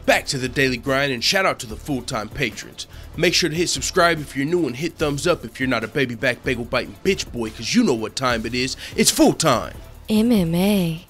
Back to the daily grind, and shout out to the full-time patrons. Make sure to hit subscribe if you're new and hit thumbs up if you're not a baby back bagel biting bitch boy, cause you know what time it is. It's full time. MMA.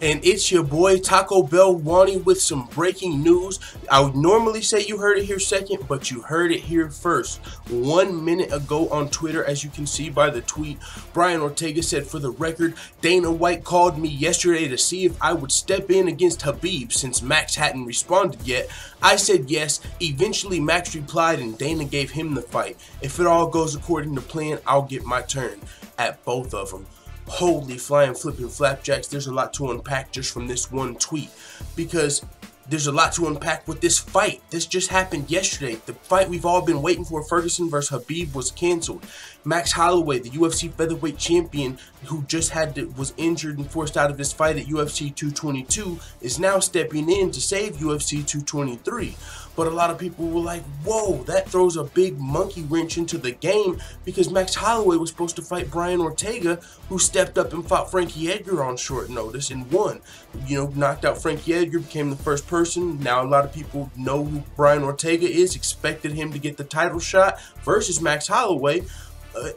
And it's your boy Taco Bell Wani with some breaking news. I would normally say you heard it here second, but you heard it here first. 1 minute ago on Twitter, as you can see by the tweet, Brian Ortega said, for the record, Dana White called me yesterday to see if I would step in against Khabib since Max hadn't responded yet. I said yes. Eventually Max replied and Dana gave him the fight. If it all goes according to plan, I'll get my turn at both of them. Holy flying flipping flapjacks, there's a lot to unpack just from this one tweet, because there's a lot to unpack with this fight. This just happened yesterday. The fight we've all been waiting for, Ferguson versus Khabib, was canceled. Max Holloway, the UFC featherweight champion who just was injured and forced out of his fight at UFC 222, is now stepping in to save UFC 223. But a lot of people were like, whoa, that throws a big monkey wrench into the game, because Max Holloway was supposed to fight Brian Ortega, who stepped up and fought Frankie Edgar on short notice and won. You know, knocked out Frankie Edgar, became the first person. Now a lot of people know who Brian Ortega is, expected him to get the title shot versus Max Holloway.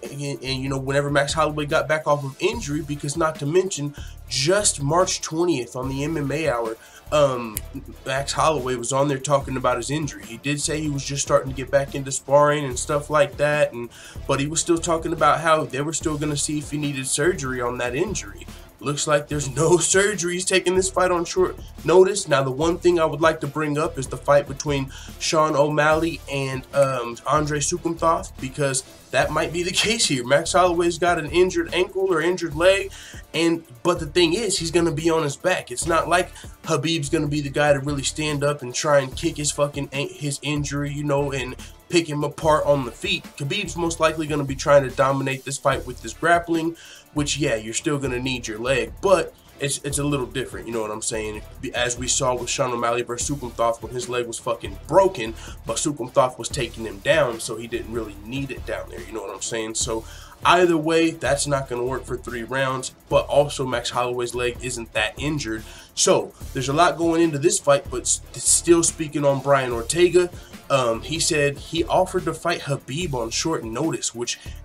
And you know, whenever Max Holloway got back off of injury, because not to mention, just March 20th on the MMA Hour, Max Holloway was on there talking about his injury. He did say he was just starting to get back into sparring and stuff like that, but he was still talking about how they were still going to see if he needed surgery on that injury. Looks like there's no surgeries taking this fight on short notice. Now, the one thing I would like to bring up is the fight between Sean O'Malley and Andre Sukumthoth, because that might be the case here. Max Holloway's got an injured ankle or injured leg, but the thing is, he's going to be on his back. It's not like Khabib's going to be the guy to really stand up and try and kick his injury, you know, and pick him apart on the feet. Khabib's most likely going to be trying to dominate this fight with his grappling, which, yeah, you're still going to need your leg, but it's a little different, you know what I'm saying? As we saw with Sean O'Malley versus Sukumthoth, when his leg was fucking broken, but Sukumthoth was taking him down, so he didn't really need it down there, you know what I'm saying? So either way, that's not going to work for 3 rounds, but also Max Holloway's leg isn't that injured. So there's a lot going into this fight, but still speaking on Brian Ortega, he said he offered to fight Khabib on short notice,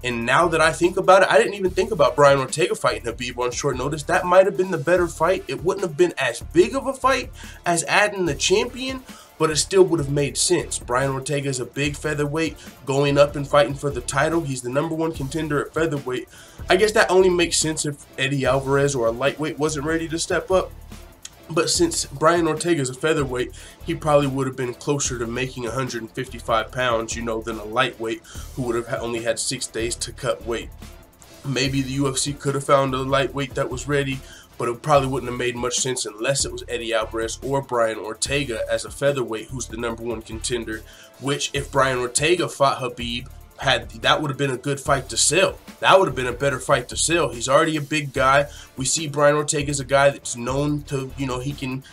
and now that I think about it, I didn't even think about Brian Ortega fighting Khabib on short notice. That might have been the better fight. It wouldn't have been as big of a fight as adding the champion, but it still would have made sense. Brian Ortega is a big featherweight going up and fighting for the title. He's the #1 contender at featherweight. I guess that only makes sense if Eddie Alvarez or a lightweight wasn't ready to step up. But since Brian Ortega is a featherweight, he probably would have been closer to making 155 pounds, you know, than a lightweight who would have only had 6 days to cut weight. Maybe the UFC could have found a lightweight that was ready, but it probably wouldn't have made much sense unless it was Eddie Alvarez or Brian Ortega as a featherweight who's the #1 contender, which if Brian Ortega fought Khabib, that would have been a good fight to sell. That would have been a better fight to sell. He's already a big guy. We see Brian Ortega as a guy that's known to, you know, he can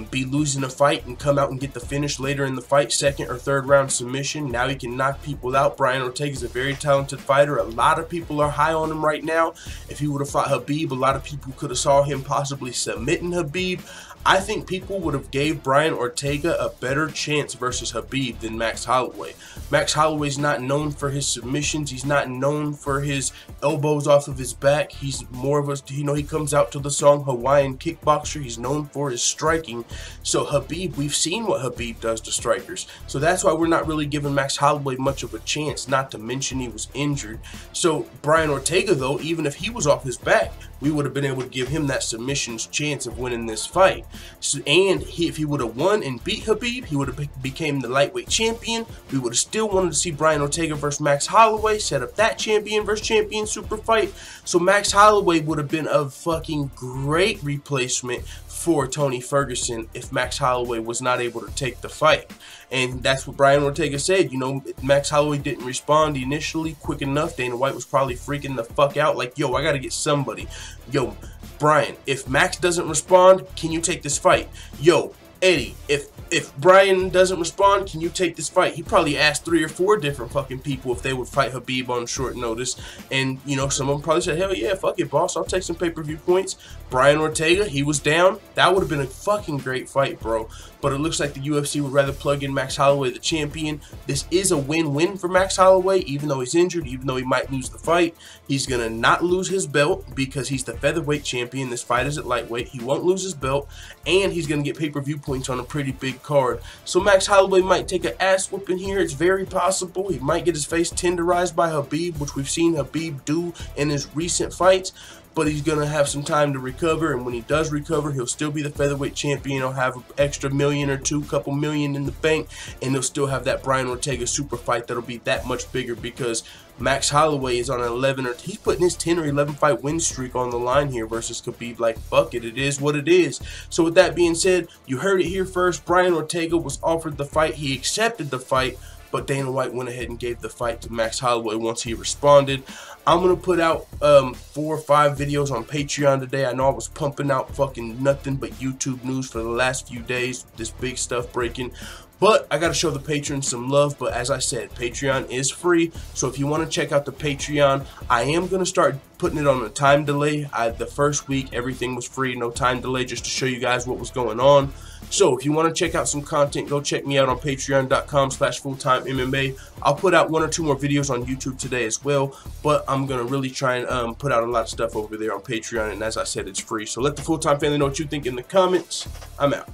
be losing a fight and come out and get the finish later in the fight, 2nd or 3rd round submission. Now he can knock people out. Brian Ortega is a very talented fighter. A lot of people are high on him right now. If he would have fought Khabib, a lot of people could have saw him possibly submitting Khabib. I think people would have gave Brian Ortega a better chance versus Khabib than Max Holloway. Max Holloway's not known for his submissions. He's not known for his elbows off of his back. He's more of a, you know, he comes out to the song Hawaiian Kickboxer. He's known for his striking. So Khabib, we've seen what Khabib does to strikers. So that's why we're not really giving Max Holloway much of a chance, not to mention he was injured. So Brian Ortega, though, even if he was off his back, we would have been able to give him that submissions chance of winning this fight. So, and if he would have won and beat Khabib, he would have became the lightweight champion. We would have still wanted to see Brian Ortega versus Max Holloway, set up that champion versus champion super fight. So Max Holloway would have been a fucking great replacement for Tony Ferguson if Max Holloway was not able to take the fight. And that's what Brian Ortega said. You know, Max Holloway didn't respond initially quick enough. Dana White was probably freaking the fuck out like, yo, I gotta get somebody. Yo, Brian, if Max doesn't respond, can you take this fight? Yo, Eddie, if Brian doesn't respond, can you take this fight? He probably asked 3 or 4 different fucking people if they would fight Khabib on short notice. And, you know, some of them probably said, hell yeah, fuck it, boss. I'll take some pay-per-view points. Brian Ortega, he was down. That would have been a fucking great fight, bro. But it looks like the UFC would rather plug in Max Holloway, the champion. This is a win-win for Max Holloway, even though he's injured, even though he might lose the fight. He's going to not lose his belt because he's the featherweight champion. This fight is at lightweight. He won't lose his belt, and he's going to get pay-per-view points on a pretty big card. So Max Holloway might take an ass whooping here. It's very possible. He might get his face tenderized by Khabib, which we've seen Khabib do in his recent fights. But he's going to have some time to recover, and when he does recover, he'll still be the featherweight champion. He'll have an extra million or two, couple million in the bank, and he'll still have that Brian Ortega super fight that'll be that much bigger because Max Holloway is on an 11 or he's putting his 10 or 11 fight win streak on the line here versus Khabib. Like, fuck it, it is what it is. So with that being said, you heard it here first. Brian Ortega was offered the fight. He accepted the fight, but Dana White went ahead and gave the fight to Max Holloway once he responded. I'm going to put out 4 or 5 videos on Patreon today. I know I was pumping out fucking nothing but YouTube news for the last few days, this big stuff breaking. But I got to show the patrons some love. But as I said, Patreon is free. So if you want to check out the Patreon, I am going to start putting it on a time delay. The first week, everything was free, no time delay, just to show you guys what was going on. So if you want to check out some content, go check me out on patreon.com/fulltimemma. I'll put out 1 or 2 more videos on YouTube today as well, but I'm going to really try and put out a lot of stuff over there on Patreon, and as I said, it's free. So let the Full-Time family know what you think in the comments. I'm out.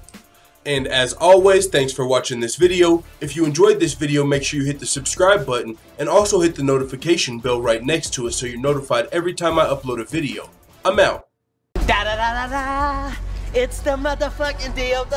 And as always, thanks for watching this video. If you enjoyed this video, make sure you hit the subscribe button and also hit the notification bell right next to it so you're notified every time I upload a video. I'm out. Da da da da da. It's the motherfucking DOG.